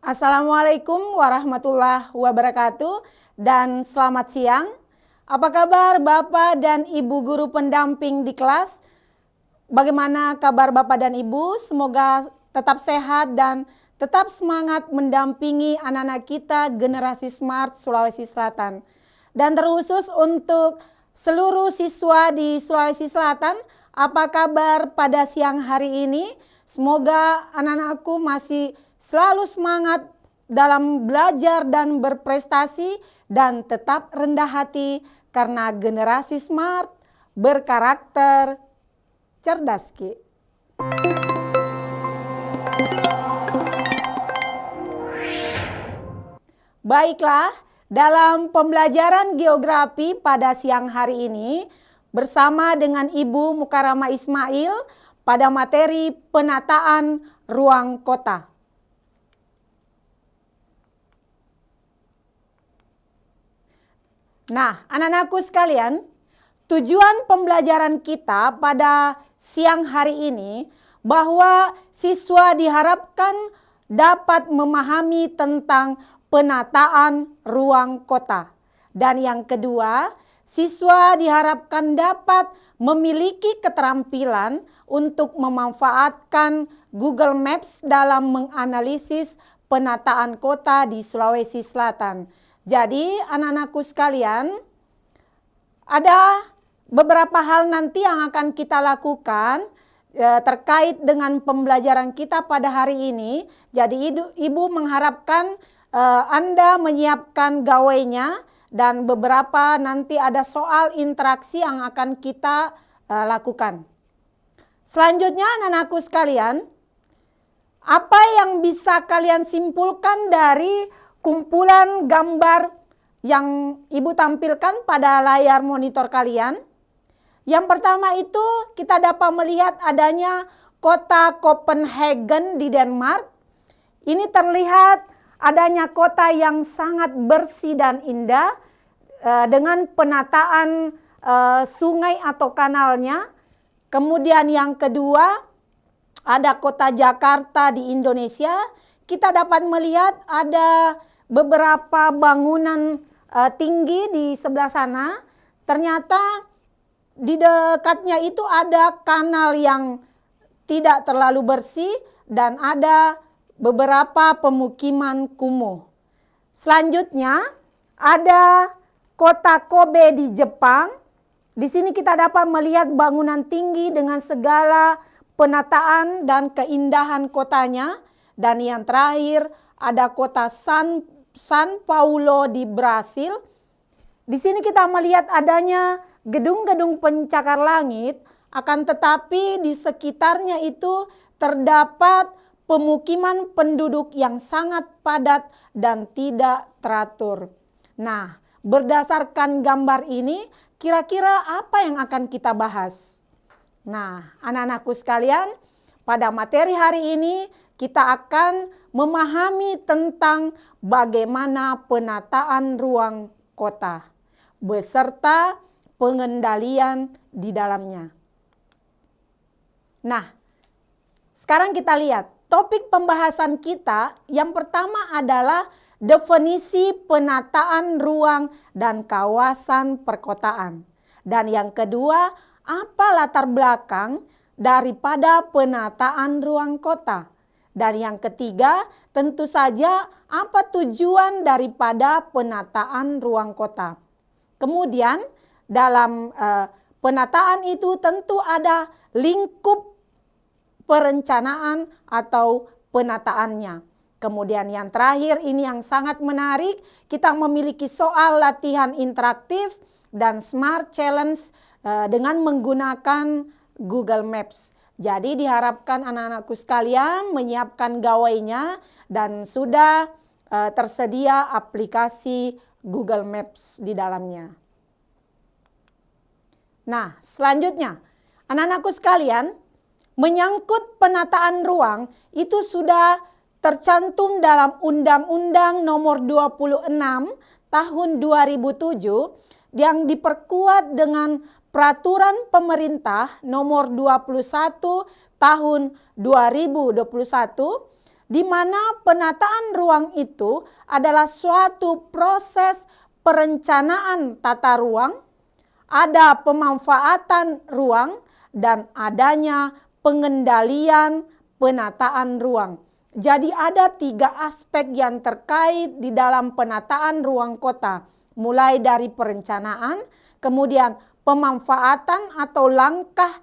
Assalamualaikum warahmatullahi wabarakatuh dan selamat siang. Apa kabar Bapak dan Ibu guru pendamping di kelas? Bagaimana kabar Bapak dan Ibu? Semoga tetap sehat dan tetap semangat mendampingi anak-anak kita generasi Smart Sulawesi Selatan. Dan terkhusus untuk seluruh siswa di Sulawesi Selatan, apa kabar pada siang hari ini? Semoga anak-anakku masih selalu semangat dalam belajar dan berprestasi dan tetap rendah hati karena generasi smart, berkarakter, cerdas Ki. Baiklah, dalam pembelajaran geografi pada siang hari ini bersama dengan Ibu Mukarama Ismail pada materi penataan ruang kota. Nah, anak-anakku sekalian, tujuan pembelajaran kita pada siang hari ini bahwa siswa diharapkan dapat memahami tentang penataan ruang kota. Dan yang kedua, siswa diharapkan dapat memiliki keterampilan untuk memanfaatkan Google Maps dalam menganalisis penataan kota di Sulawesi Selatan. Jadi anak-anakku sekalian, ada beberapa hal nanti yang akan kita lakukan terkait dengan pembelajaran kita pada hari ini. Jadi Ibu mengharapkan Anda menyiapkan gawainya dan beberapa nanti ada soal interaksi yang akan kita lakukan. Selanjutnya anak-anakku sekalian, apa yang bisa kalian simpulkan dari kumpulan gambar yang Ibu tampilkan pada layar monitor kalian? Yang pertama itu kita dapat melihat adanya kota Copenhagen di Denmark. Ini terlihat adanya kota yang sangat bersih dan indah dengan penataan sungai atau kanalnya. Kemudian yang kedua ada kota Jakarta di Indonesia. Kita dapat melihat ada beberapa bangunan tinggi di sebelah sana. Ternyata di dekatnya itu ada kanal yang tidak terlalu bersih dan ada beberapa pemukiman kumuh. Selanjutnya ada kota Kobe di Jepang. Di sini kita dapat melihat bangunan tinggi dengan segala penataan dan keindahan kotanya. Dan yang terakhir ada kota San Paulo di Brasil. Di sini kita melihat adanya gedung-gedung pencakar langit, akan tetapi di sekitarnya itu terdapat pemukiman penduduk yang sangat padat dan tidak teratur. Nah, berdasarkan gambar ini, kira-kira apa yang akan kita bahas? Nah, anak-anakku sekalian, pada materi hari ini kita akan memahami tentang bagaimana penataan ruang kota beserta pengendalian di dalamnya. Nah, sekarang kita lihat topik pembahasan kita yang pertama adalah definisi penataan ruang dan kawasan perkotaan. Dan yang kedua, apa latar belakang daripada penataan ruang kota. Dan yang ketiga, tentu saja apa tujuan daripada penataan ruang kota. Kemudian dalam penataan itu tentu ada lingkup perencanaan atau penataannya. Kemudian yang terakhir ini yang sangat menarik, kita memiliki soal latihan interaktif dan smart challenge dengan menggunakan Google Maps. Jadi diharapkan anak-anakku sekalian menyiapkan gawainya dan sudah tersedia aplikasi Google Maps di dalamnya. Nah, selanjutnya anak-anakku sekalian, menyangkut penataan ruang itu sudah tercantum dalam Undang-Undang Nomor 26 Tahun 2007 yang diperkuat dengan Peraturan Pemerintah Nomor 21 Tahun 2021 di mana penataan ruang itu adalah suatu proses perencanaan tata ruang, ada pemanfaatan ruang, dan adanya pengendalian penataan ruang. Jadi ada 3 aspek yang terkait di dalam penataan ruang kota, mulai dari perencanaan, kemudian pemanfaatan atau langkah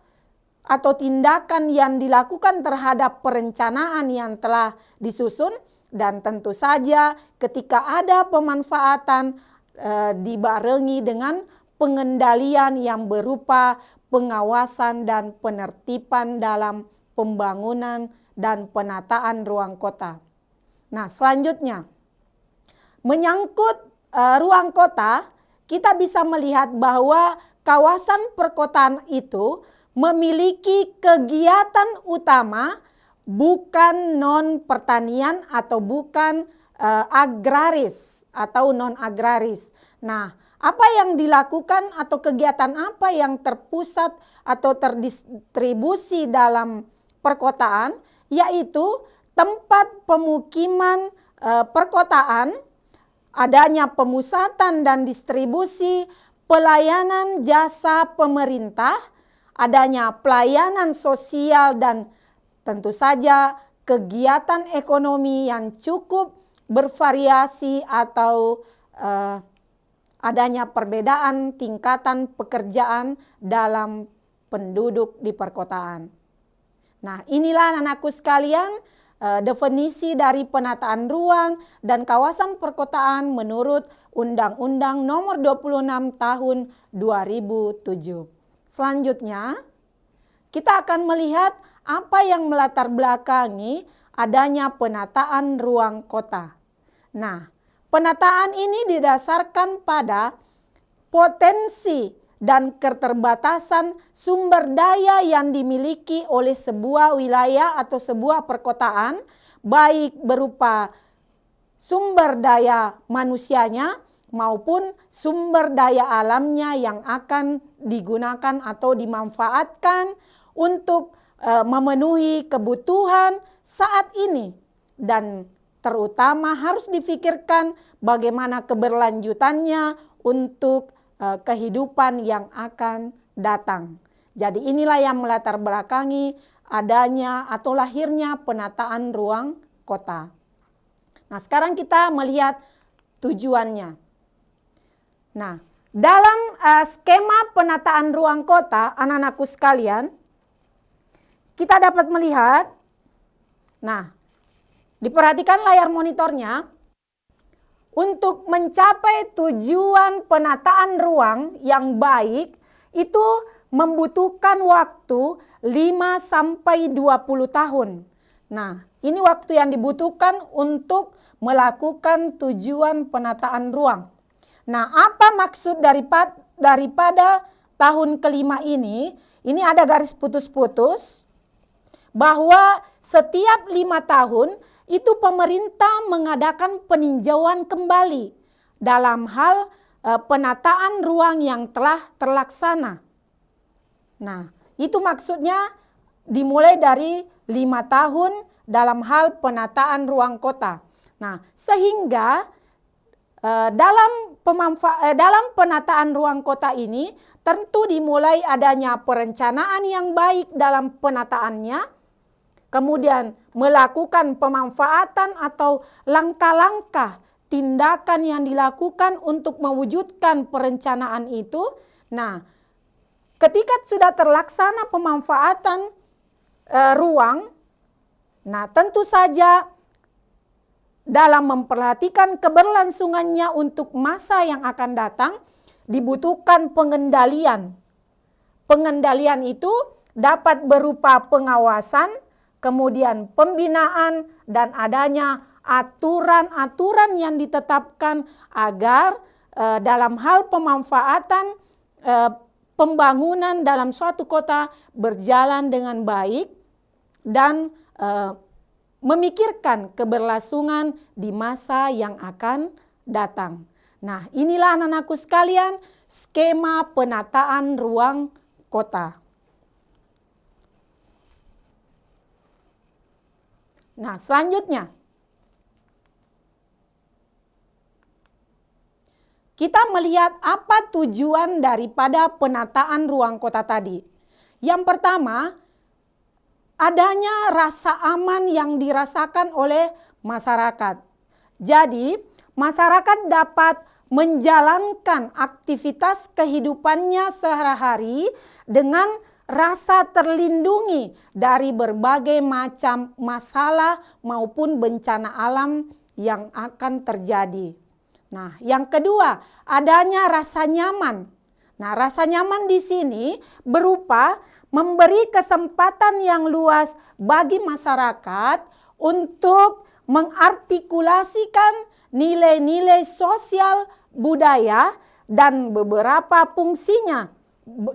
atau tindakan yang dilakukan terhadap perencanaan yang telah disusun, dan tentu saja ketika ada pemanfaatan dibarengi dengan pengendalian yang berupa pengawasan dan penertiban dalam pembangunan dan penataan ruang kota. Nah, selanjutnya menyangkut ruang kota, kita bisa melihat bahwa kawasan perkotaan itu memiliki kegiatan utama bukan non-pertanian atau bukan agraris atau non-agraris. Nah, apa yang dilakukan atau kegiatan apa yang terpusat atau terdistribusi dalam perkotaan, yaitu tempat pemukiman perkotaan, adanya pemusatan dan distribusi pelayanan jasa pemerintah, adanya pelayanan sosial, dan tentu saja kegiatan ekonomi yang cukup bervariasi atau adanya perbedaan tingkatan pekerjaan dalam penduduk di perkotaan. Nah, inilah anak-anakku sekalian definisi dari penataan ruang dan kawasan perkotaan menurut Undang-Undang Nomor 26 Tahun 2007. Selanjutnya, kita akan melihat apa yang melatar belakangi adanya penataan ruang kota. Nah, penataan ini didasarkan pada potensi dan keterbatasan sumber daya yang dimiliki oleh sebuah wilayah atau sebuah perkotaan, baik berupa sumber daya manusianya maupun sumber daya alamnya yang akan digunakan atau dimanfaatkan untuk memenuhi kebutuhan saat ini, dan terutama harus difikirkan bagaimana keberlanjutannya untuk kehidupan yang akan datang. Jadi inilah yang melatar belakangi adanya atau lahirnya penataan ruang kota. Nah, sekarang kita melihat tujuannya. Nah, dalam skema penataan ruang kota, anak-anakku sekalian, kita dapat melihat, nah, diperhatikan layar monitornya, untuk mencapai tujuan penataan ruang yang baik itu membutuhkan waktu 5-20 tahun. Nah, ini waktu yang dibutuhkan untuk melakukan tujuan penataan ruang. Nah, apa maksud daripada tahun kelima ini? Ini ada garis putus-putus bahwa setiap 5 tahun itu pemerintah mengadakan peninjauan kembali dalam hal penataan ruang yang telah terlaksana. Nah, itu maksudnya dimulai dari 5 tahun dalam hal penataan ruang kota. Nah, sehingga dalam penataan ruang kota ini tentu dimulai adanya perencanaan yang baik dalam penataannya, kemudian melakukan pemanfaatan atau langkah-langkah tindakan yang dilakukan untuk mewujudkan perencanaan itu. Nah, ketika sudah terlaksana pemanfaatan ruang, nah tentu saja dalam memperhatikan keberlangsungannya untuk masa yang akan datang dibutuhkan pengendalian. Pengendalian itu dapat berupa pengawasan, kemudian pembinaan, dan adanya aturan-aturan yang ditetapkan agar dalam hal pemanfaatan pembangunan dalam suatu kota berjalan dengan baik dan memikirkan keberlangsungan di masa yang akan datang. Nah, inilah anak-anakku sekalian skema penataan ruang kota. Nah, selanjutnya kita melihat apa tujuan daripada penataan ruang kota tadi. Yang pertama, adanya rasa aman yang dirasakan oleh masyarakat. Jadi, masyarakat dapat menjalankan aktivitas kehidupannya sehari-hari dengan rasa terlindungi dari berbagai macam masalah maupun bencana alam yang akan terjadi. Nah, yang kedua, adanya rasa nyaman. Nah, rasa nyaman di sini berupa memberi kesempatan yang luas bagi masyarakat untuk mengartikulasikan nilai-nilai sosial budaya dan beberapa fungsinya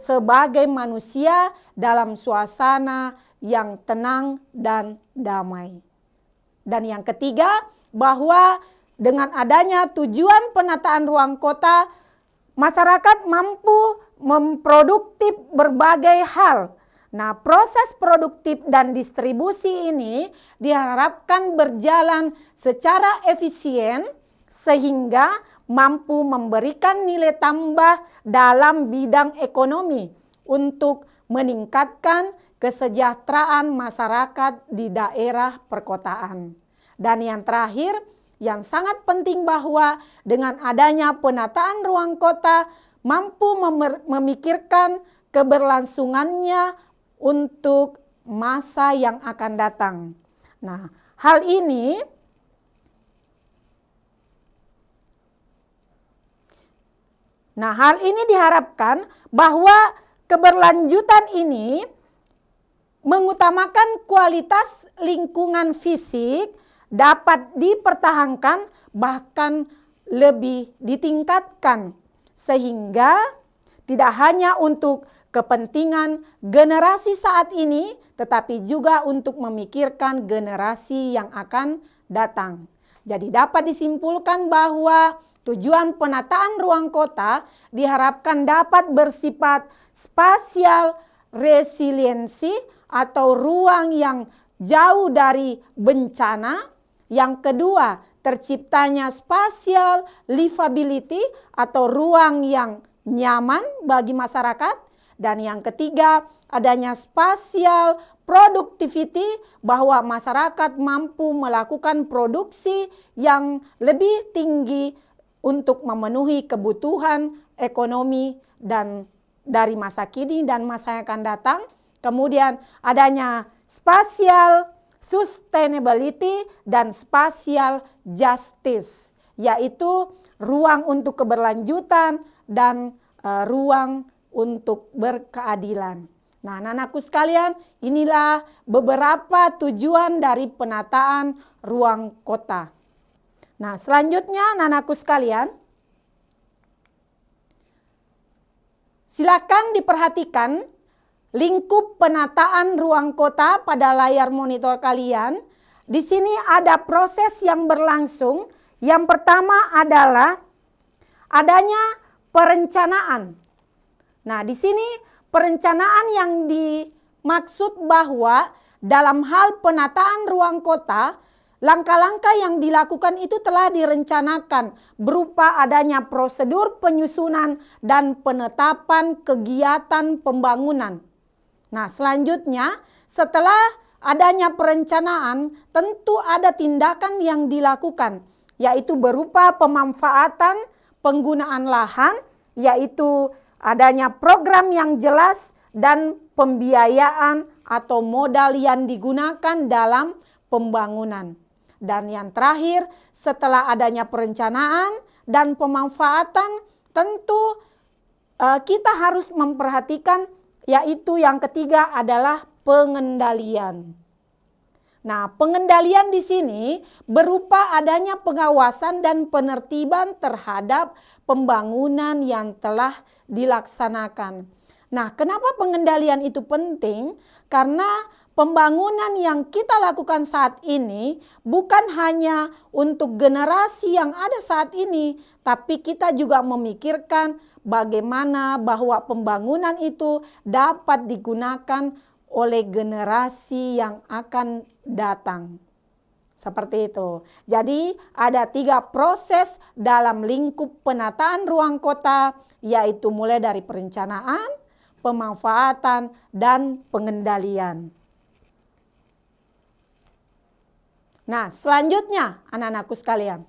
sebagai manusia dalam suasana yang tenang dan damai. Dan yang ketiga, bahwa dengan adanya tujuan penataan ruang kota, masyarakat mampu memproduktif berbagai hal. Nah, proses produktif dan distribusi ini diharapkan berjalan secara efisien sehingga mampu memberikan nilai tambah dalam bidang ekonomi untuk meningkatkan kesejahteraan masyarakat di daerah perkotaan. Dan yang terakhir, yang sangat penting bahwa dengan adanya penataan ruang kota mampu memikirkan keberlangsungannya untuk masa yang akan datang. Nah, hal ini diharapkan bahwa keberlanjutan ini mengutamakan kualitas lingkungan fisik dapat dipertahankan bahkan lebih ditingkatkan sehingga tidak hanya untuk kepentingan generasi saat ini tetapi juga untuk memikirkan generasi yang akan datang. Jadi dapat disimpulkan bahwa tujuan penataan ruang kota diharapkan dapat bersifat spasial resiliensi atau ruang yang jauh dari bencana. Yang kedua, terciptanya spatial livability atau ruang yang nyaman bagi masyarakat. Dan yang ketiga, adanya spatial productivity bahwa masyarakat mampu melakukan produksi yang lebih tinggi untuk memenuhi kebutuhan ekonomi dan dari masa kini dan masa yang akan datang. Kemudian adanya spatial sustainability dan spatial justice, yaitu ruang untuk keberlanjutan dan ruang untuk berkeadilan. Nah, anak-anakku sekalian, inilah beberapa tujuan dari penataan ruang kota. Nah, selanjutnya anak-anakku sekalian, silakan diperhatikan lingkup penataan ruang kota pada layar monitor kalian. Di sini ada proses yang berlangsung. Yang pertama adalah adanya perencanaan. Nah, di sini perencanaan yang dimaksud bahwa dalam hal penataan ruang kota, langkah-langkah yang dilakukan itu telah direncanakan berupa adanya prosedur penyusunan dan penetapan kegiatan pembangunan. Nah, selanjutnya setelah adanya perencanaan tentu ada tindakan yang dilakukan, yaitu berupa pemanfaatan penggunaan lahan, yaitu adanya program yang jelas dan pembiayaan atau modal yang digunakan dalam pembangunan. Dan yang terakhir, setelah adanya perencanaan dan pemanfaatan, tentu kita harus memperhatikan, yaitu yang ketiga adalah pengendalian. Nah, pengendalian di sini berupa adanya pengawasan dan penertiban terhadap pembangunan yang telah dilaksanakan. Nah, kenapa pengendalian itu penting? Karena pembangunan yang kita lakukan saat ini bukan hanya untuk generasi yang ada saat ini, tapi kita juga memikirkan bagaimana bahwa pembangunan itu dapat digunakan oleh generasi yang akan datang. Seperti itu. Jadi ada 3 proses dalam lingkup penataan ruang kota, yaitu mulai dari perencanaan, pemanfaatan, dan pengendalian. Nah, selanjutnya anak-anakku sekalian,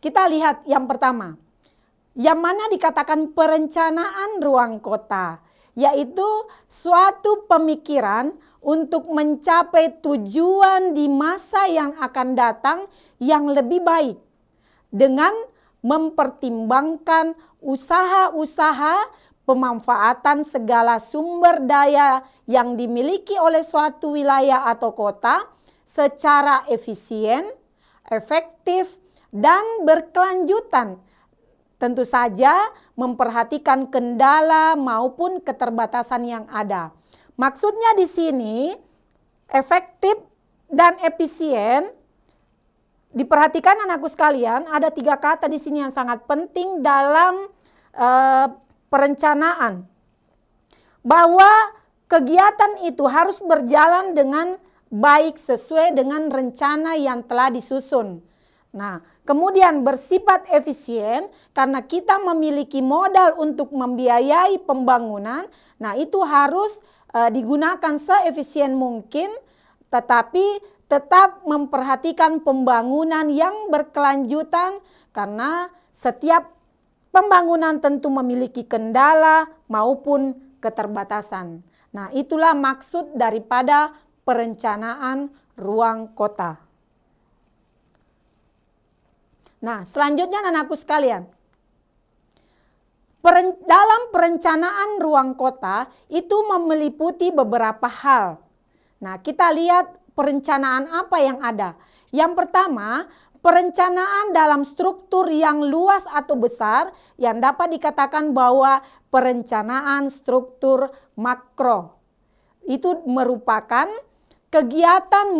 kita lihat yang pertama, yang mana dikatakan perencanaan ruang kota, yaitu suatu pemikiran untuk mencapai tujuan di masa yang akan datang yang lebih baik dengan mempertimbangkan usaha-usaha pemanfaatan segala sumber daya yang dimiliki oleh suatu wilayah atau kota secara efisien, efektif, dan berkelanjutan. Tentu saja memperhatikan kendala maupun keterbatasan yang ada. Maksudnya di sini efektif dan efisien. Diperhatikan anakku sekalian, ada 3 kata di sini yang sangat penting dalam perencanaan. Bahwa kegiatan itu harus berjalan dengan baik sesuai dengan rencana yang telah disusun. Nah, kemudian bersifat efisien karena kita memiliki modal untuk membiayai pembangunan. Nah, itu harus digunakan seefisien mungkin, tetapi tetap memperhatikan pembangunan yang berkelanjutan karena setiap pembangunan tentu memiliki kendala maupun keterbatasan. Nah, itulah maksud daripada perencanaan ruang kota. Nah, selanjutnya anakku sekalian, dalam perencanaan ruang kota itu meliputi beberapa hal. Nah, kita lihat perencanaan apa yang ada. Yang pertama, perencanaan dalam struktur yang luas atau besar yang dapat dikatakan bahwa perencanaan struktur makro. Itu merupakan kegiatan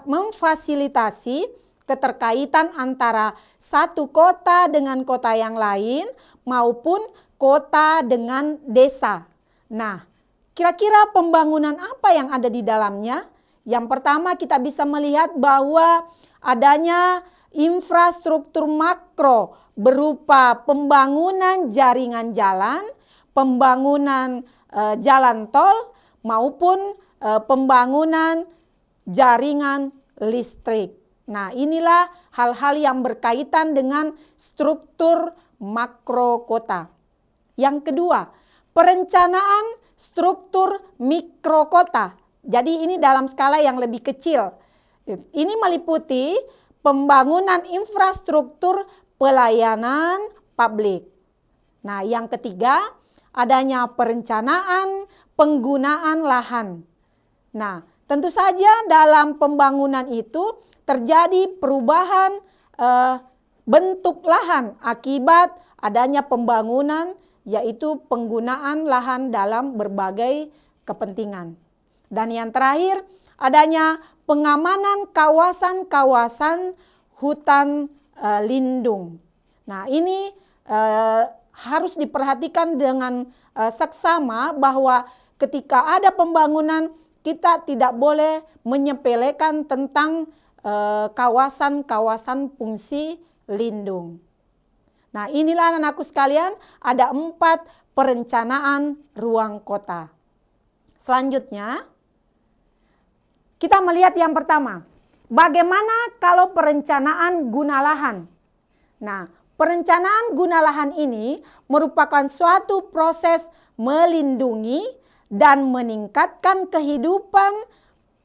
memfasilitasi keterkaitan antara satu kota dengan kota yang lain maupun kota dengan desa. Nah, kira-kira pembangunan apa yang ada di dalamnya? Yang pertama kita bisa melihat bahwa adanya infrastruktur makro berupa pembangunan jaringan jalan, pembangunan jalan tol maupun pembangunan jaringan listrik. Nah, inilah hal-hal yang berkaitan dengan struktur makro kota. Yang kedua, perencanaan struktur mikro kota. Jadi ini dalam skala yang lebih kecil. Ini meliputi pembangunan infrastruktur pelayanan publik. Nah, yang ketiga, adanya perencanaan penggunaan lahan. Nah, tentu saja dalam pembangunan itu terjadi perubahan bentuk lahan akibat adanya pembangunan, yaitu penggunaan lahan dalam berbagai kepentingan. Dan yang terakhir, adanya pengamanan kawasan-kawasan hutan lindung. Nah, ini harus diperhatikan dengan seksama bahwa ketika ada pembangunan, kita tidak boleh menyepelekan tentang kawasan-kawasan fungsi lindung. Nah, inilah anakku sekalian, ada 4 perencanaan ruang kota. Selanjutnya, kita melihat yang pertama, bagaimana kalau perencanaan guna lahan? Nah, perencanaan guna lahan ini merupakan suatu proses melindungi dan meningkatkan kehidupan,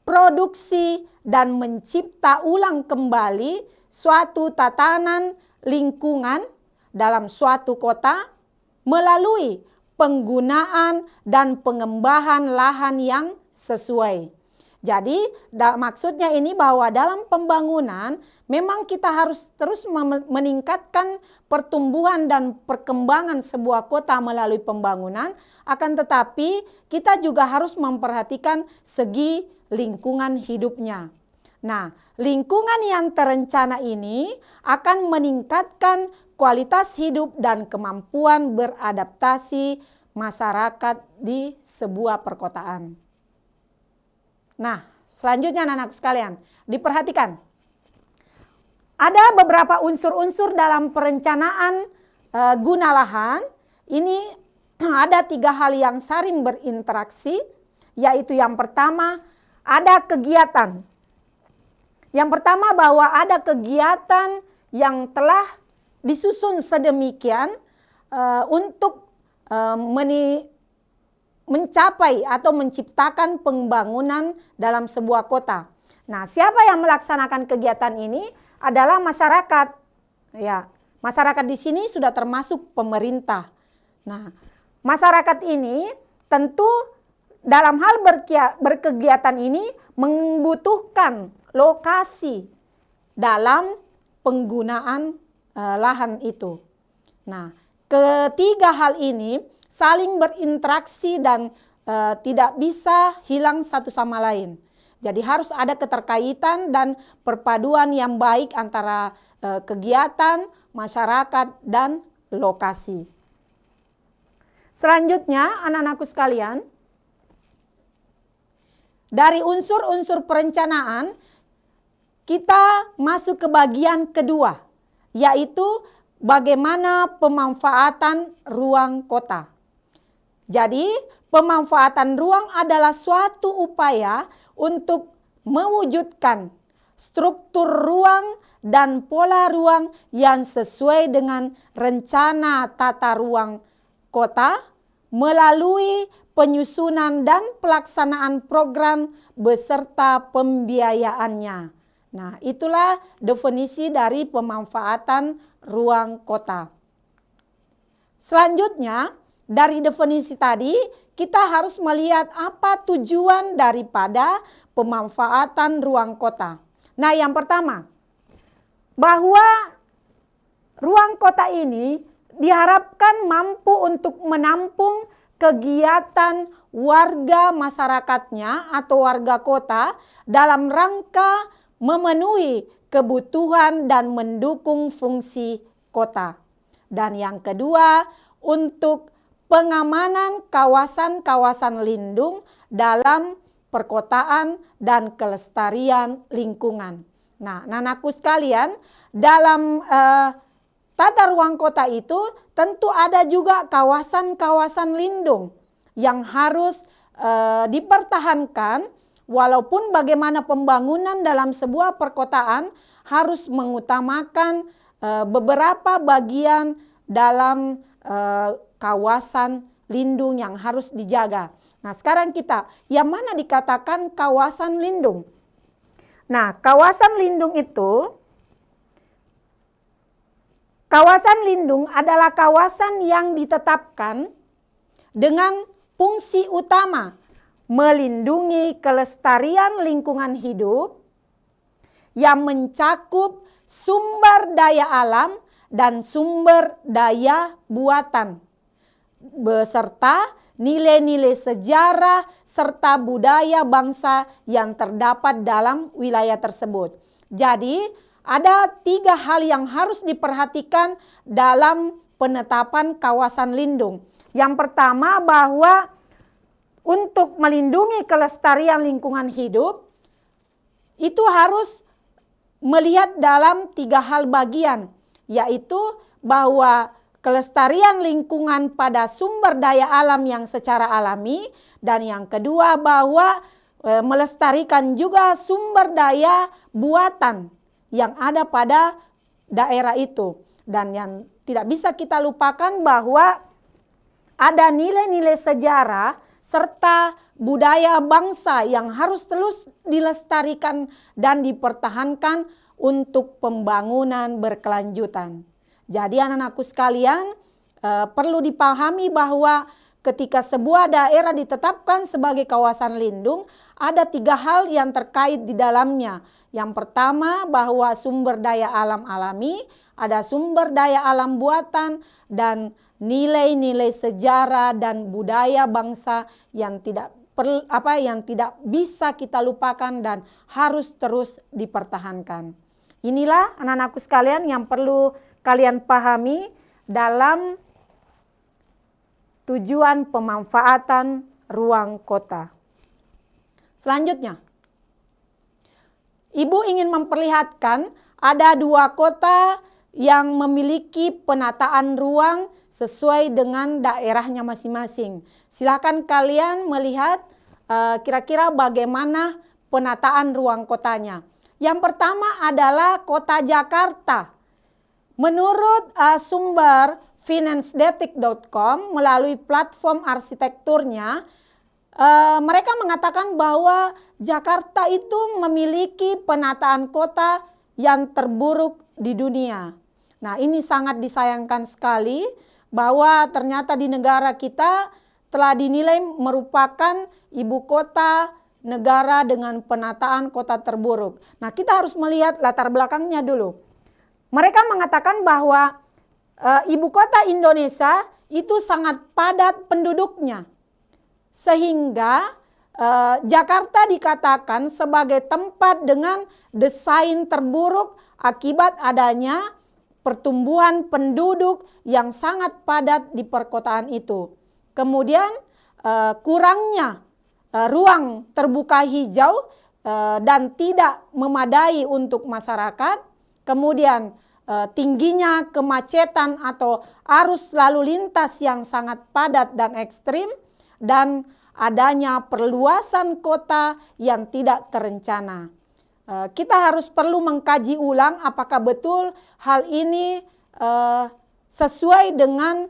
produksi, dan mencipta ulang kembali suatu tatanan lingkungan dalam suatu kota melalui penggunaan dan pengembangan lahan yang sesuai. Jadi maksudnya ini bahwa dalam pembangunan memang kita harus terus meningkatkan pertumbuhan dan perkembangan sebuah kota melalui pembangunan, akan tetapi kita juga harus memperhatikan segi lingkungan hidupnya. Nah, lingkungan yang terencana ini akan meningkatkan kualitas hidup dan kemampuan beradaptasi masyarakat di sebuah perkotaan. Nah, selanjutnya anak-anakku sekalian, diperhatikan. Ada beberapa unsur-unsur dalam perencanaan guna lahan. Ini ada 3 hal yang saling berinteraksi, yaitu yang pertama ada kegiatan. Yang pertama bahwa ada kegiatan yang telah disusun sedemikian untuk mencapai atau menciptakan pembangunan dalam sebuah kota. Nah, siapa yang melaksanakan kegiatan ini adalah masyarakat. Ya, masyarakat di sini sudah termasuk pemerintah. Nah, masyarakat ini tentu dalam hal berkegiatan ini membutuhkan lokasi dalam penggunaan lahan itu. Nah, ketiga hal ini saling berinteraksi dan tidak bisa hilang satu sama lain. Jadi harus ada keterkaitan dan perpaduan yang baik antara kegiatan, masyarakat, dan lokasi. Selanjutnya, anak-anakku sekalian, dari unsur-unsur perencanaan, kita masuk ke bagian kedua, yaitu bagaimana pemanfaatan ruang kota. Jadi, pemanfaatan ruang adalah suatu upaya untuk mewujudkan struktur ruang dan pola ruang yang sesuai dengan rencana tata ruang kota melalui penyusunan dan pelaksanaan program beserta pembiayaannya. Nah, itulah definisi dari pemanfaatan ruang kota. Selanjutnya, dari definisi tadi, kita harus melihat apa tujuan daripada pemanfaatan ruang kota. Nah, yang pertama, bahwa ruang kota ini diharapkan mampu untuk menampung kegiatan warga masyarakatnya atau warga kota dalam rangka memenuhi kebutuhan dan mendukung fungsi kota. Dan yang kedua, untuk pengamanan kawasan-kawasan lindung dalam perkotaan dan kelestarian lingkungan. Nah, anak-anakku sekalian, dalam tata ruang kota itu tentu ada juga kawasan-kawasan lindung yang harus dipertahankan, walaupun bagaimana pembangunan dalam sebuah perkotaan harus mengutamakan beberapa bagian dalam kawasan lindung yang harus dijaga. Nah, sekarang kita, yang mana dikatakan kawasan lindung? Nah, kawasan lindung itu, kawasan lindung adalah kawasan yang ditetapkan dengan fungsi utama melindungi kelestarian lingkungan hidup yang mencakup sumber daya alam dan sumber daya buatan, beserta nilai-nilai sejarah serta budaya bangsa yang terdapat dalam wilayah tersebut. Jadi, ada 3 hal yang harus diperhatikan dalam penetapan kawasan lindung. Yang pertama, bahwa untuk melindungi kelestarian lingkungan hidup, itu harus melihat dalam 3 hal bagian, yaitu bahwa kelestarian lingkungan pada sumber daya alam yang secara alami, dan yang kedua bahwa melestarikan juga sumber daya buatan yang ada pada daerah itu. Dan yang tidak bisa kita lupakan bahwa ada nilai-nilai sejarah serta budaya bangsa yang harus terus dilestarikan dan dipertahankan untuk pembangunan berkelanjutan. Jadi anak-anakku sekalian, perlu dipahami bahwa ketika sebuah daerah ditetapkan sebagai kawasan lindung, ada 3 hal yang terkait di dalamnya. Yang pertama, bahwa sumber daya alam alami, ada sumber daya alam buatan, dan nilai-nilai sejarah dan budaya bangsa yang tidak bisa kita lupakan dan harus terus dipertahankan. Inilah anak-anakku sekalian yang perlu kalian pahami dalam tujuan pemanfaatan ruang kota. Selanjutnya, Ibu ingin memperlihatkan ada 2 kota yang memiliki penataan ruang sesuai dengan daerahnya masing-masing. Silakan kalian melihat kira-kira bagaimana penataan ruang kotanya. Yang pertama adalah kota Jakarta. Menurut sumber financedetik.com melalui platform arsitekturnya, mereka mengatakan bahwa Jakarta itu memiliki penataan kota yang terburuk di dunia. Nah, ini sangat disayangkan sekali bahwa ternyata di negara kita telah dinilai merupakan ibu kota negara dengan penataan kota terburuk. Nah, kita harus melihat latar belakangnya dulu. Mereka mengatakan bahwa ibu kota Indonesia itu sangat padat penduduknya. Sehingga Jakarta dikatakan sebagai tempat dengan desain terburuk akibat adanya pertumbuhan penduduk yang sangat padat di perkotaan itu. Kemudian kurangnya ruang terbuka hijau dan tidak memadai untuk masyarakat. Kemudian tingginya kemacetan atau arus lalu lintas yang sangat padat dan ekstrim. Dan adanya perluasan kota yang tidak terencana. Kita harus perlu mengkaji ulang apakah betul hal ini sesuai dengan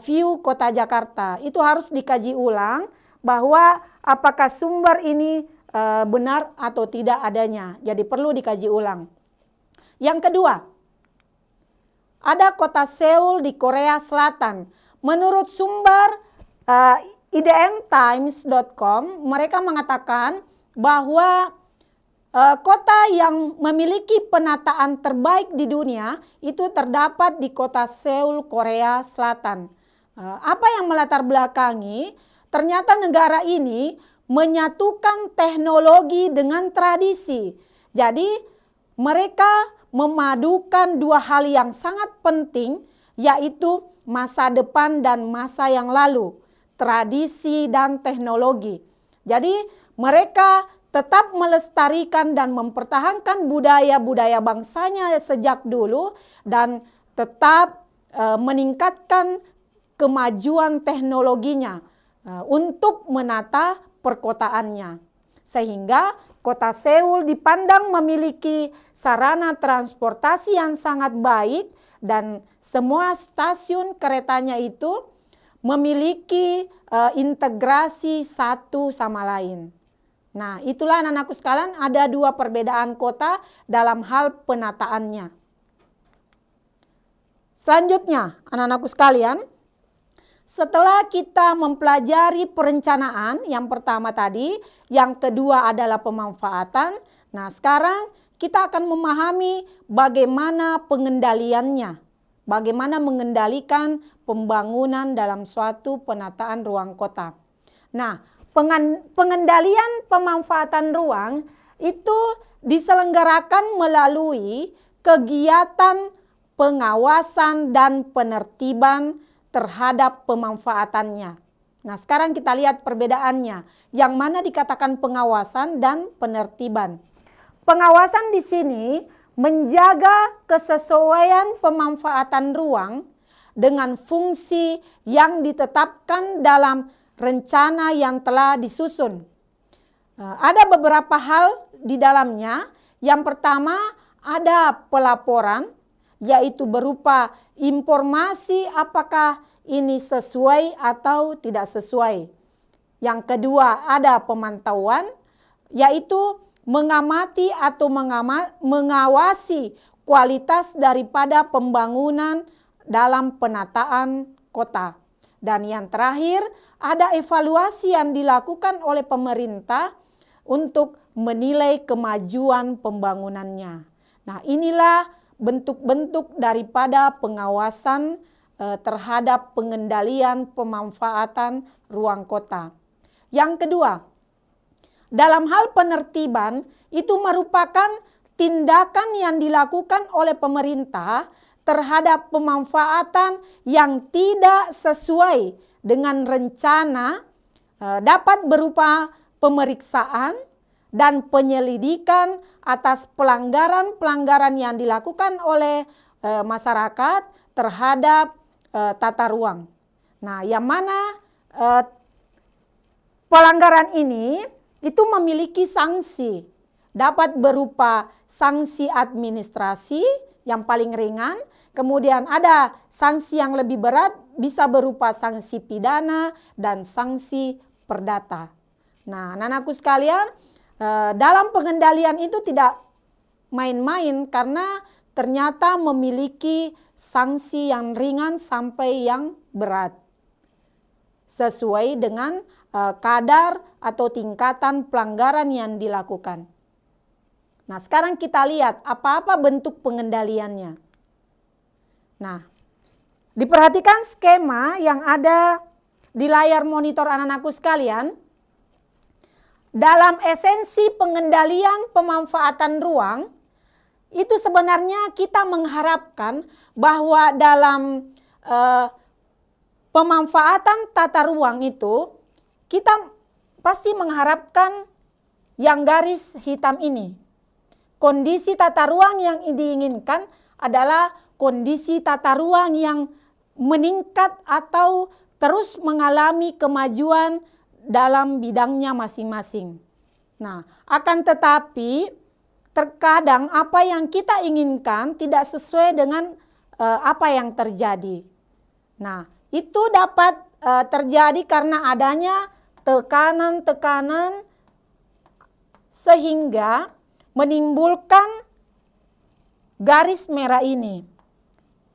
view kota Jakarta. Itu harus dikaji ulang bahwa apakah sumber ini benar atau tidak adanya. Jadi perlu dikaji ulang. Yang kedua, ada kota Seoul di Korea Selatan. Menurut sumber idntimes.com, mereka mengatakan bahwa kota yang memiliki penataan terbaik di dunia itu terdapat di kota Seoul, Korea Selatan. Apa yang melatar belakangi? Ternyata negara ini menyatukan teknologi dengan tradisi. Jadi mereka memadukan 2 hal yang sangat penting, yaitu masa depan dan masa yang lalu. Tradisi dan teknologi. Jadi mereka tetap melestarikan dan mempertahankan budaya-budaya bangsanya sejak dulu dan tetap meningkatkan kemajuan teknologinya untuk menata perkotaannya. Sehingga kota Seoul dipandang memiliki sarana transportasi yang sangat baik dan semua stasiun keretanya itu memiliki integrasi satu sama lain. Nah, itulah anak-anakku sekalian, ada 2 perbedaan kota dalam hal penataannya. Selanjutnya, anak-anakku sekalian, setelah kita mempelajari perencanaan, yang pertama tadi, yang kedua adalah pemanfaatan. Nah, sekarang kita akan memahami bagaimana pengendaliannya. Bagaimana mengendalikan pembangunan dalam suatu penataan ruang kota. Nah, pengendalian pemanfaatan ruang itu diselenggarakan melalui kegiatan pengawasan dan penertiban terhadap pemanfaatannya. Nah, sekarang kita lihat perbedaannya. Yang mana dikatakan pengawasan dan penertiban. Pengawasan di sini menjaga kesesuaian pemanfaatan ruang dengan fungsi yang ditetapkan dalam rencana yang telah disusun. Ada beberapa hal di dalamnya. Yang pertama ada pelaporan, yaitu berupa informasi apakah ini sesuai atau tidak sesuai. Yang kedua ada pemantauan, yaitu mengamati atau mengawasi kualitas daripada pembangunan dalam penataan kota. Dan yang terakhir ada evaluasi yang dilakukan oleh pemerintah untuk menilai kemajuan pembangunannya. Nah, inilah bentuk-bentuk daripada pengawasan terhadap pengendalian pemanfaatan ruang kota. Yang kedua, dalam hal penertiban itu merupakan tindakan yang dilakukan oleh pemerintah terhadap pemanfaatan yang tidak sesuai dengan rencana, dapat berupa pemeriksaan dan penyelidikan atas pelanggaran-pelanggaran yang dilakukan oleh masyarakat terhadap tata ruang. Nah, yang mana pelanggaran ini itu memiliki sanksi, dapat berupa sanksi administrasi yang paling ringan, kemudian ada sanksi yang lebih berat, bisa berupa sanksi pidana dan sanksi perdata. Nah, anak-anakku sekalian, dalam pengendalian itu tidak main-main karena ternyata memiliki sanksi yang ringan sampai yang berat, sesuai dengan kadar atau tingkatan pelanggaran yang dilakukan. Nah, sekarang kita lihat apa-apa bentuk pengendaliannya. Nah, diperhatikan skema yang ada di layar monitor anak-anakku sekalian. Dalam esensi pengendalian pemanfaatan ruang, itu sebenarnya kita mengharapkan bahwa dalam pemanfaatan tata ruang itu, kita pasti mengharapkan yang garis hitam ini. Kondisi tata ruang yang diinginkan adalah kondisi tata ruang yang meningkat atau terus mengalami kemajuan dalam bidangnya masing-masing. Nah, akan tetapi terkadang apa yang kita inginkan tidak sesuai dengan apa yang terjadi. Nah, itu dapat terjadi karena adanya tekanan-tekanan sehingga menimbulkan garis merah ini.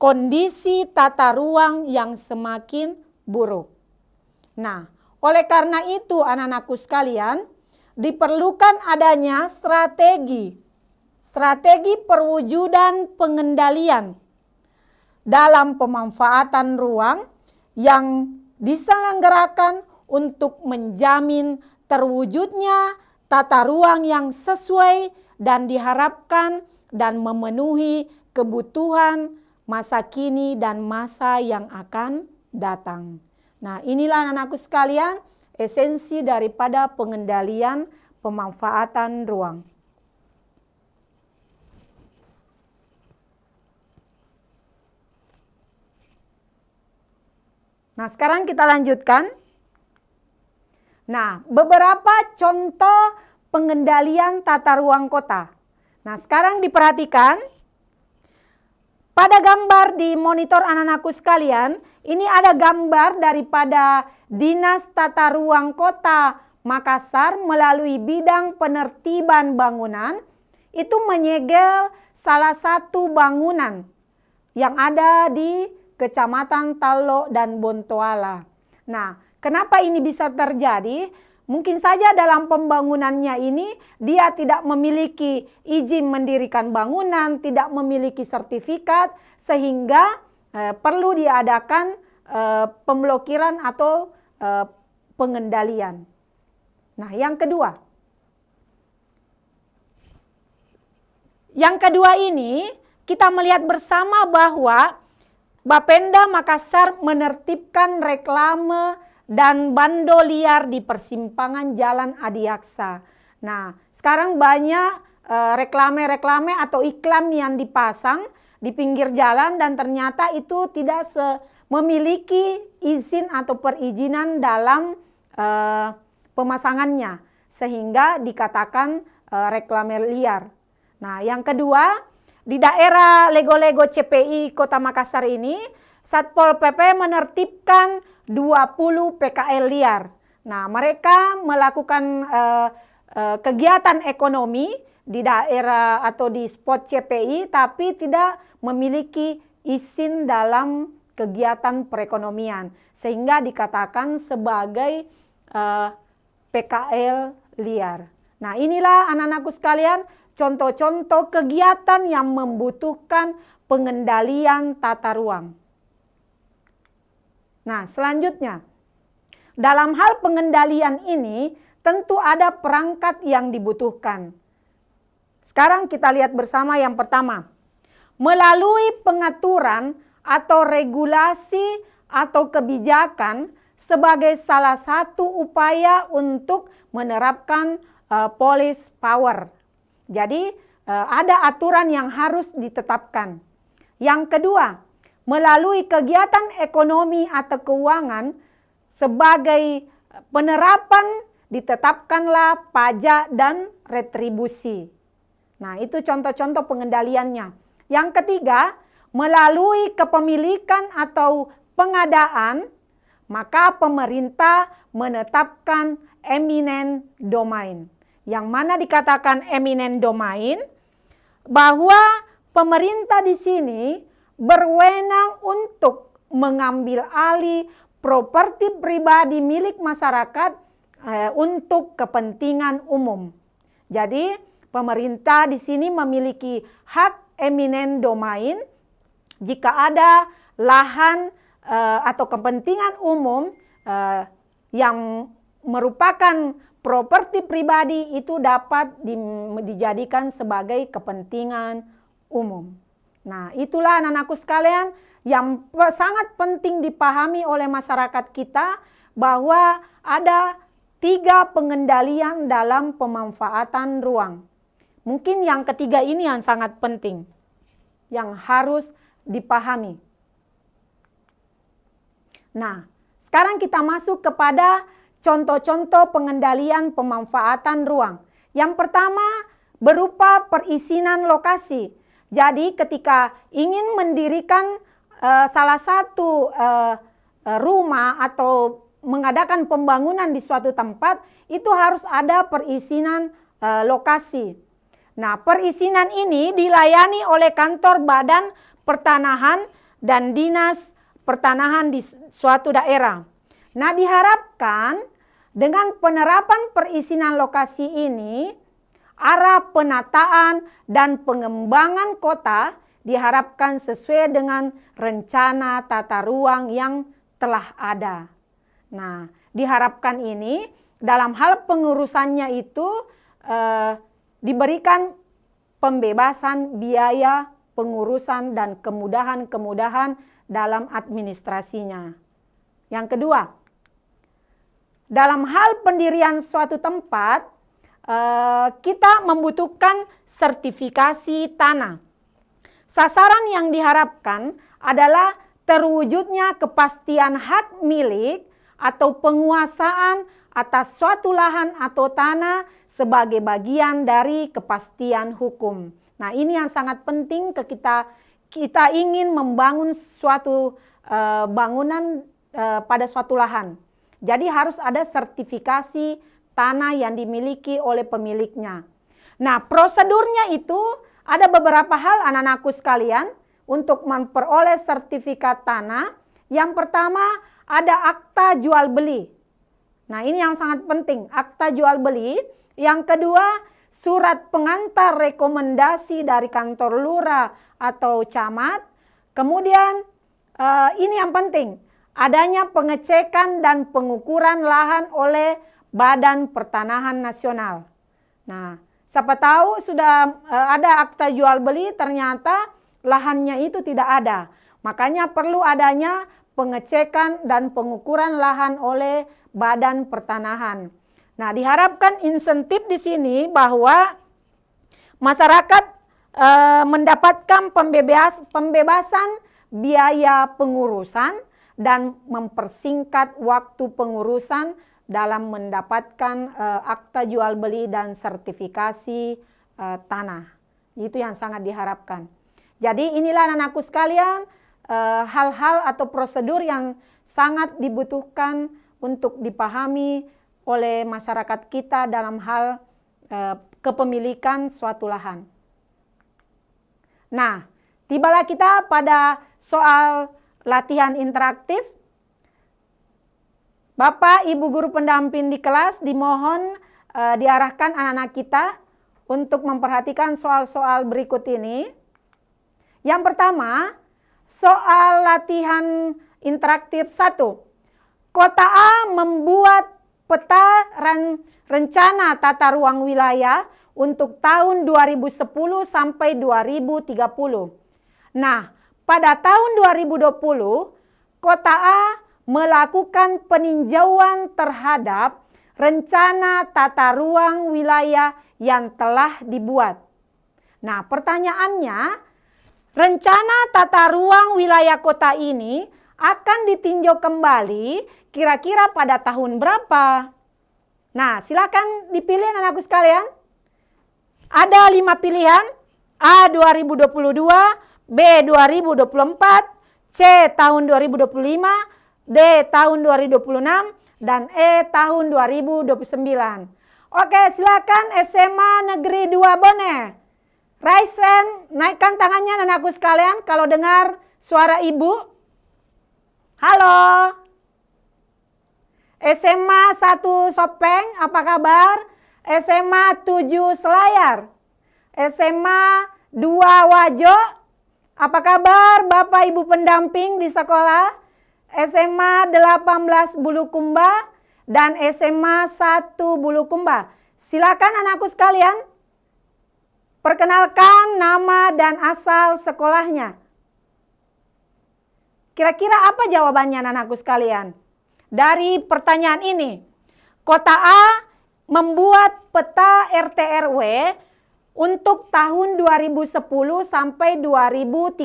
Kondisi tata ruang yang semakin buruk. Nah, oleh karena itu anak-anakku sekalian, diperlukan adanya strategi perwujudan pengendalian dalam pemanfaatan ruang yang diselenggarakan untuk menjamin terwujudnya tata ruang yang sesuai dan diharapkan dan memenuhi kebutuhan masa kini dan masa yang akan datang. Nah, inilah anak-anakku sekalian esensi daripada pengendalian pemanfaatan ruang. Nah, sekarang kita lanjutkan. Nah, beberapa contoh pengendalian tata ruang kota. Nah, sekarang diperhatikan. Pada gambar di monitor anak-anakku sekalian, ini ada gambar daripada Dinas Tata Ruang Kota Makassar melalui bidang penertiban bangunan, itu menyegel salah satu bangunan yang ada di Kecamatan Talo dan Bontoala. Nah, kenapa ini bisa terjadi? Mungkin saja dalam pembangunannya ini dia tidak memiliki izin mendirikan bangunan, tidak memiliki sertifikat, sehingga perlu diadakan pemblokiran atau pengendalian. Nah, yang kedua. Yang kedua ini kita melihat bersama bahwa Bapenda Makassar menertibkan reklame dan bando liar di persimpangan Jalan Adiaksa. Nah, sekarang banyak reklame-reklame atau iklan yang dipasang di pinggir jalan dan ternyata itu tidak memiliki izin atau perizinan dalam pemasangannya, sehingga dikatakan reklame liar. Nah, yang kedua, di daerah Lego-Lego CPI Kota Makassar ini, Satpol PP menertibkan 20 PKL liar. Nah, mereka melakukan kegiatan ekonomi di daerah atau di spot CPI, tapi tidak memiliki izin dalam kegiatan perekonomian, sehingga dikatakan sebagai PKL liar. Nah, inilah anak-anakku sekalian contoh-contoh kegiatan yang membutuhkan pengendalian tata ruang. Nah, selanjutnya, dalam hal pengendalian ini tentu ada perangkat yang dibutuhkan. Sekarang kita lihat bersama yang pertama. Melalui pengaturan atau regulasi atau kebijakan sebagai salah satu upaya untuk menerapkan police power. Jadi ada aturan yang harus ditetapkan. Yang kedua, melalui kegiatan ekonomi atau keuangan sebagai penerapan ditetapkanlah pajak dan retribusi. Nah, itu contoh-contoh pengendaliannya. Yang ketiga, melalui kepemilikan atau pengadaan, maka pemerintah menetapkan eminent domain. Yang mana dikatakan eminent domain, bahwa pemerintah di sini berwenang untuk mengambil alih properti pribadi milik masyarakat untuk kepentingan umum. Jadi, pemerintah di sini memiliki hak eminent domain jika ada lahan atau kepentingan umum yang merupakan properti pribadi itu dapat dijadikan sebagai kepentingan umum. Nah, itulah anak-anakku sekalian yang sangat penting dipahami oleh masyarakat kita, bahwa ada 3 pengendalian dalam pemanfaatan ruang. Mungkin yang ketiga ini yang sangat penting, yang harus dipahami. Nah, sekarang kita masuk kepada contoh-contoh pengendalian pemanfaatan ruang. Yang pertama berupa perizinan lokasi. Jadi ketika ingin mendirikan salah satu rumah atau mengadakan pembangunan di suatu tempat, itu harus ada perizinan lokasi. Nah, perizinan ini dilayani oleh kantor Badan Pertanahan dan Dinas Pertanahan di suatu daerah. Nah, diharapkan dengan penerapan perizinan lokasi ini, arah penataan dan pengembangan kota diharapkan sesuai dengan rencana tata ruang yang telah ada. Nah, diharapkan ini dalam hal pengurusannya itu diberikan pembebasan biaya pengurusan dan kemudahan-kemudahan dalam administrasinya. Yang kedua, dalam hal pendirian suatu tempat, kita membutuhkan sertifikasi tanah. Sasaran yang diharapkan adalah terwujudnya kepastian hak milik atau penguasaan atas suatu lahan atau tanah sebagai bagian dari kepastian hukum. Nah, ini yang sangat penting kita ingin membangun suatu bangunan pada suatu lahan. Jadi harus ada sertifikasi tanah yang dimiliki oleh pemiliknya. Nah, prosedurnya itu ada beberapa hal anak-anakku sekalian untuk memperoleh sertifikat tanah. Yang pertama ada akta jual beli. Nah, ini yang sangat penting, akta jual beli. Yang kedua, surat pengantar rekomendasi dari kantor lurah atau camat. Kemudian ini yang penting, adanya pengecekan dan pengukuran lahan oleh Badan Pertanahan Nasional. Nah, siapa tahu sudah ada akta jual beli, ternyata lahannya itu tidak ada. Makanya perlu adanya pengecekan dan pengukuran lahan oleh Badan Pertanahan. Nah, diharapkan insentif di sini bahwa masyarakat mendapatkan pembebasan biaya pengurusan dan mempersingkat waktu pengurusan dalam mendapatkan akta jual beli dan sertifikasi tanah. Itu yang sangat diharapkan. Jadi inilah anak-anakku sekalian, hal-hal atau prosedur yang sangat dibutuhkan untuk dipahami oleh masyarakat kita dalam hal kepemilikan suatu lahan. Nah, tibalah kita pada soal latihan interaktif. Bapak, Ibu guru pendamping di kelas dimohon diarahkan anak-anak kita untuk memperhatikan soal-soal berikut ini. Yang pertama, soal latihan interaktif 1. Kota A membuat peta rencana tata ruang wilayah untuk tahun 2010 sampai 2030. Nah, pada tahun 2020, Kota A melakukan peninjauan terhadap rencana tata ruang wilayah yang telah dibuat. Nah, pertanyaannya, rencana tata ruang wilayah kota ini akan ditinjau kembali kira-kira pada tahun berapa? Nah, silakan dipilih anak-anakku sekalian. Ada 5 pilihan, A 2022, B 2024, C tahun 2025, D tahun 2026, dan E tahun 2029. Oke, silakan SMA Negeri 2 Bone. Raise hand, naikkan tangannya anakku sekalian kalau dengar suara ibu. Halo. SMA 1 Sopeng, apa kabar? SMA 7 Selayar. SMA 2 Wajo, apa kabar Bapak Ibu pendamping di sekolah? SMA 18 Bulukumba dan SMA 1 Bulukumba. Silakan anakku sekalian, perkenalkan nama dan asal sekolahnya. Kira-kira apa jawabannya anakku sekalian? Dari pertanyaan ini, Kota A membuat peta RT RW untuk tahun 2010 sampai 2030.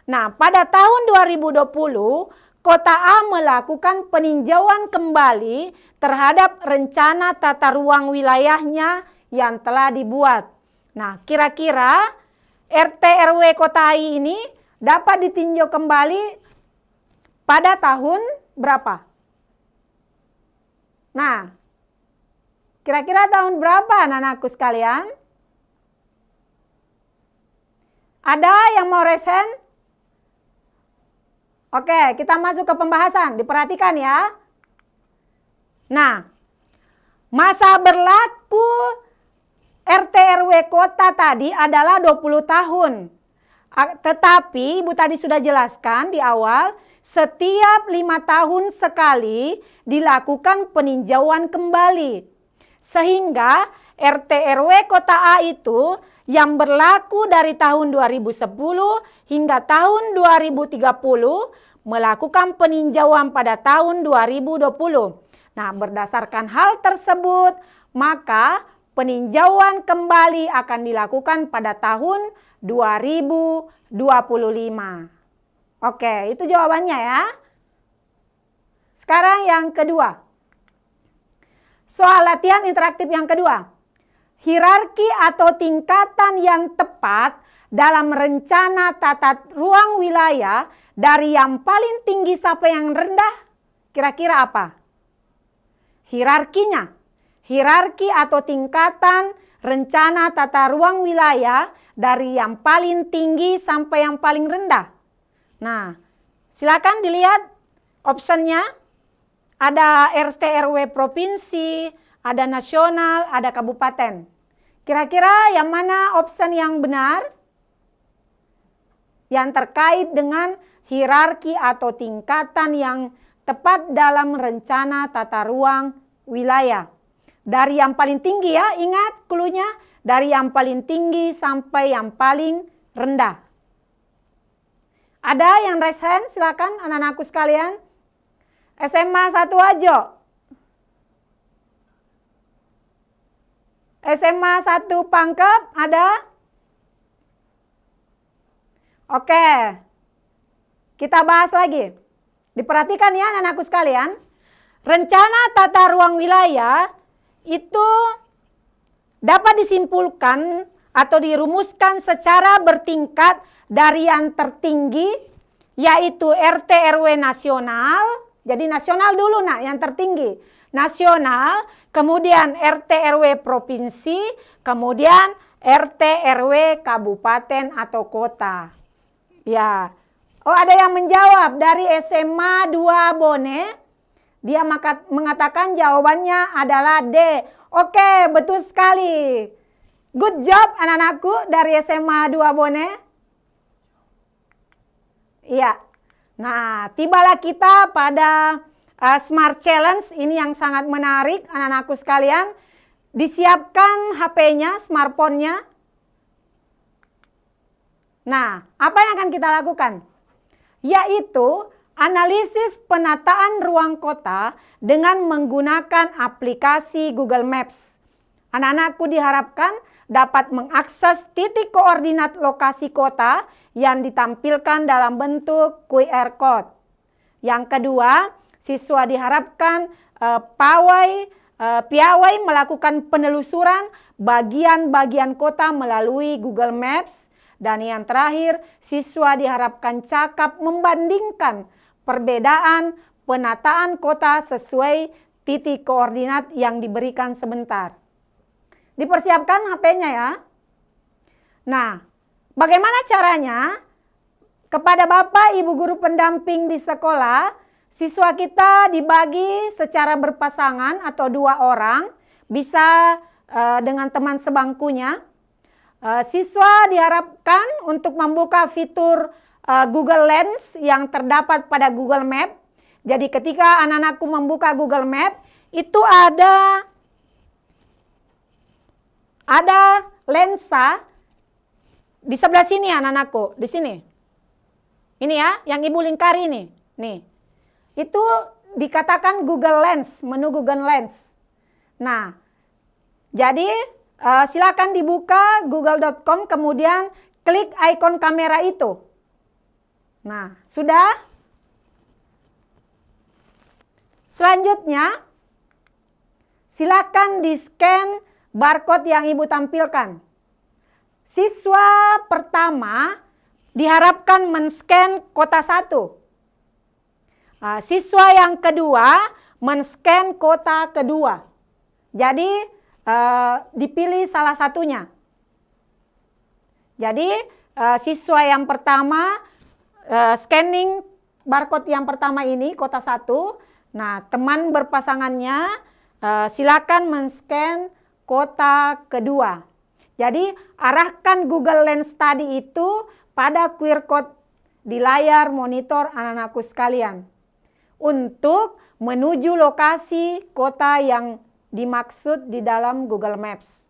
Nah, pada tahun 2020, Kota A melakukan peninjauan kembali terhadap rencana tata ruang wilayahnya yang telah dibuat. Nah, kira-kira RT RW Kota A ini dapat ditinjau kembali pada tahun berapa? Nah, kira-kira tahun berapa anak-anakku sekalian? Ada yang mau resen? Oke, kita masuk ke pembahasan. Diperhatikan ya. Nah, masa berlaku RT RW kota tadi adalah 20 tahun. Tetapi Ibu tadi sudah jelaskan di awal, setiap 5 tahun sekali dilakukan peninjauan kembali. Sehingga RT RW kota A itu yang berlaku dari tahun 2010 hingga tahun 2030 melakukan peninjauan pada tahun 2020. Nah, berdasarkan hal tersebut, maka peninjauan kembali akan dilakukan pada tahun 2025. Oke, itu jawabannya ya. Sekarang yang kedua. Soal latihan interaktif yang kedua. Hierarki atau tingkatan yang tepat dalam rencana tata ruang wilayah dari yang paling tinggi sampai yang rendah, kira-kira apa? Hierarkinya. Hierarki atau tingkatan rencana tata ruang wilayah dari yang paling tinggi sampai yang paling rendah. Nah, silakan dilihat optionnya. Ada RT RW provinsi, ada nasional, ada kabupaten. Kira-kira yang mana option yang benar? Yang terkait dengan hierarki atau tingkatan yang tepat dalam rencana tata ruang wilayah. Dari yang paling tinggi ya, ingat cluenya, dari yang paling tinggi sampai yang paling rendah. Ada yang raise hand? Silakan anak-anakku sekalian. SMA 1 Wajo. SMA 1 Pangkep ada? Oke. Kita bahas lagi. Diperhatikan ya anak-anakku sekalian. Rencana tata ruang wilayah itu dapat disimpulkan atau dirumuskan secara bertingkat dari yang tertinggi, yaitu RT RW nasional. Jadi nasional dulu nak, yang tertinggi. Nasional, kemudian RT RW provinsi, kemudian RT RW kabupaten atau kota. Ya. Oh, ada yang menjawab dari SMA 2 Bone. Dia mengatakan jawabannya adalah D. Oke, betul sekali. Good job anak-anakku dari SMA 2 Bone. Iya. Nah, tibalah kita pada Smart Challenge ini yang sangat menarik anak-anakku sekalian. Disiapkan HP-nya, smartphone-nya. Nah, apa yang akan kita lakukan? Yaitu analisis penataan ruang kota dengan menggunakan aplikasi Google Maps. Anak-anakku diharapkan dapat mengakses titik koordinat lokasi kota yang ditampilkan dalam bentuk QR Code. Yang kedua, siswa diharapkan piawai melakukan penelusuran bagian-bagian kota melalui Google Maps. Dan yang terakhir, siswa diharapkan cakap membandingkan perbedaan penataan kota sesuai titik koordinat yang diberikan sebentar. Dipersiapkan HP-nya ya. Nah, bagaimana caranya? Kepada Bapak, Ibu guru pendamping di sekolah, siswa kita dibagi secara berpasangan atau 2 orang, bisa dengan teman sebangkunya. Siswa diharapkan untuk membuka fitur Google Lens yang terdapat pada Google Map. Jadi ketika anak-anakku membuka Google Map, itu ada lensa di sebelah sini anak-anakku, di sini. Ini ya, yang Ibu lingkari nih. Nih. Itu dikatakan Google Lens, menu Google Lens. Nah, jadi silakan dibuka google.com kemudian klik ikon kamera itu. Nah, sudah? Selanjutnya, silakan di-scan barcode yang Ibu tampilkan. Siswa pertama diharapkan men-scan kota 1. Siswa yang kedua men-scan kota kedua. Jadi dipilih salah satunya. Jadi siswa yang pertama scanning barcode yang pertama ini kota 1. Nah, teman berpasangannya silakan men-scan kota kedua. Jadi arahkan Google Lens tadi itu pada QR Code di layar monitor anak-anakku sekalian untuk menuju lokasi kota yang dimaksud di dalam Google Maps.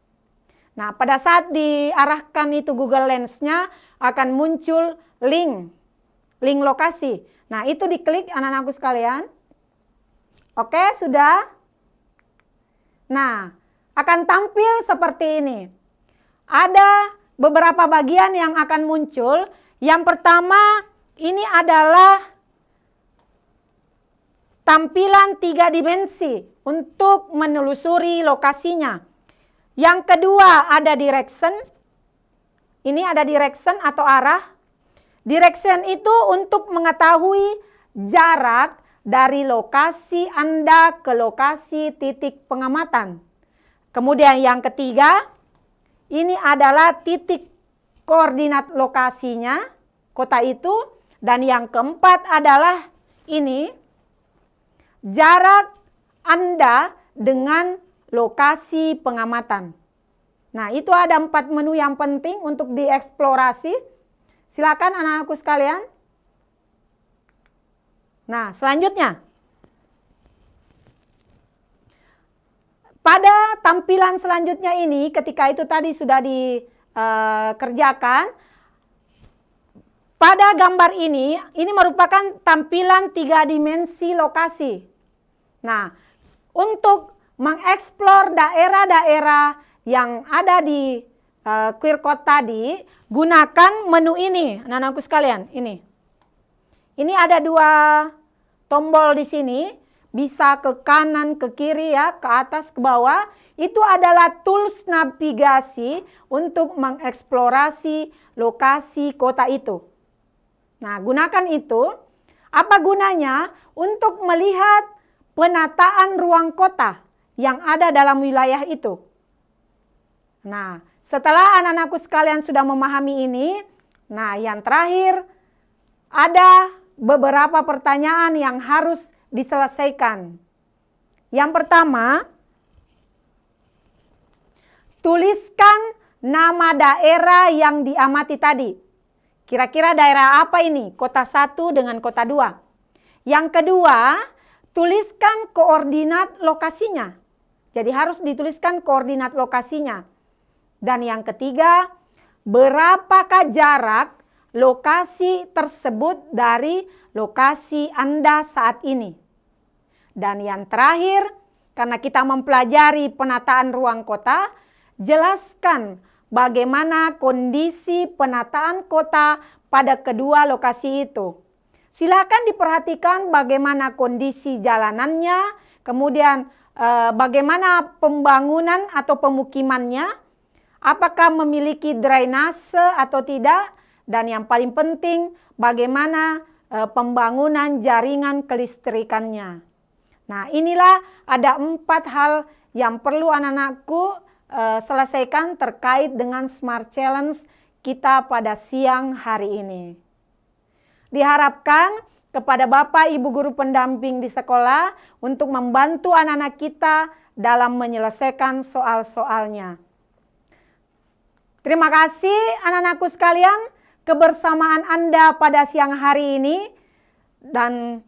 Nah, pada saat diarahkan itu Google Lens-nya akan muncul link lokasi. Nah, itu diklik anak-anakku sekalian. Oke, sudah? Nah, akan tampil seperti ini. Ada beberapa bagian yang akan muncul. Yang pertama, ini adalah tampilan 3 dimensi untuk menelusuri lokasinya. Yang kedua ada direction. Ini ada direction atau arah. Direction itu untuk mengetahui jarak dari lokasi Anda ke lokasi titik pengamatan. Kemudian yang ketiga, ini adalah titik koordinat lokasinya, kota itu. Dan yang keempat adalah ini, jarak Anda dengan lokasi pengamatan. Nah, itu ada 4 menu yang penting untuk dieksplorasi. Silakan anak-anakku sekalian. Nah, selanjutnya. Pada tampilan selanjutnya ini, ketika itu tadi sudah dikerjakan, pada gambar ini merupakan tampilan 3 dimensi lokasi. Nah, untuk mengeksplor daerah-daerah yang ada di QR Code tadi, gunakan menu ini, anak-anakku sekalian, ini. Ini ada 2 tombol di sini. Bisa ke kanan, ke kiri ya, ke atas, ke bawah. Itu adalah tools navigasi untuk mengeksplorasi lokasi kota itu. Nah, gunakan itu. Apa gunanya? Untuk melihat penataan ruang kota yang ada dalam wilayah itu. Nah, setelah anak-anakku sekalian sudah memahami ini, nah yang terakhir ada beberapa pertanyaan yang harus diselesaikan. Yang pertama, tuliskan nama daerah yang diamati tadi. Kira-kira daerah apa ini? Kota 1 dengan kota 2. Yang kedua, tuliskan koordinat lokasinya. Jadi harus dituliskan koordinat lokasinya. Dan yang ketiga, berapakah jarak lokasi tersebut dari lokasi Anda saat ini. Dan yang terakhir, karena kita mempelajari penataan ruang kota, jelaskan bagaimana kondisi penataan kota pada kedua lokasi itu. Silakan diperhatikan bagaimana kondisi jalanannya, kemudian bagaimana pembangunan atau pemukimannya, apakah memiliki drainase atau tidak, dan yang paling penting bagaimana pembangunan jaringan kelistrikannya. Nah, inilah ada 4 hal yang perlu anak-anakku selesaikan terkait dengan Smart Challenge kita pada siang hari ini. Diharapkan kepada Bapak Ibu guru pendamping di sekolah untuk membantu anak-anak kita dalam menyelesaikan soal-soalnya. Terima kasih anak-anakku sekalian, kebersamaan Anda pada siang hari ini, dan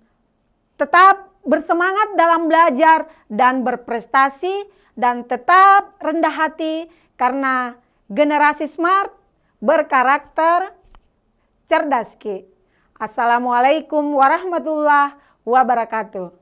tetap bersemangat dalam belajar dan berprestasi, dan tetap rendah hati karena generasi smart, berkarakter, cerdas. Assalamualaikum warahmatullahi wabarakatuh.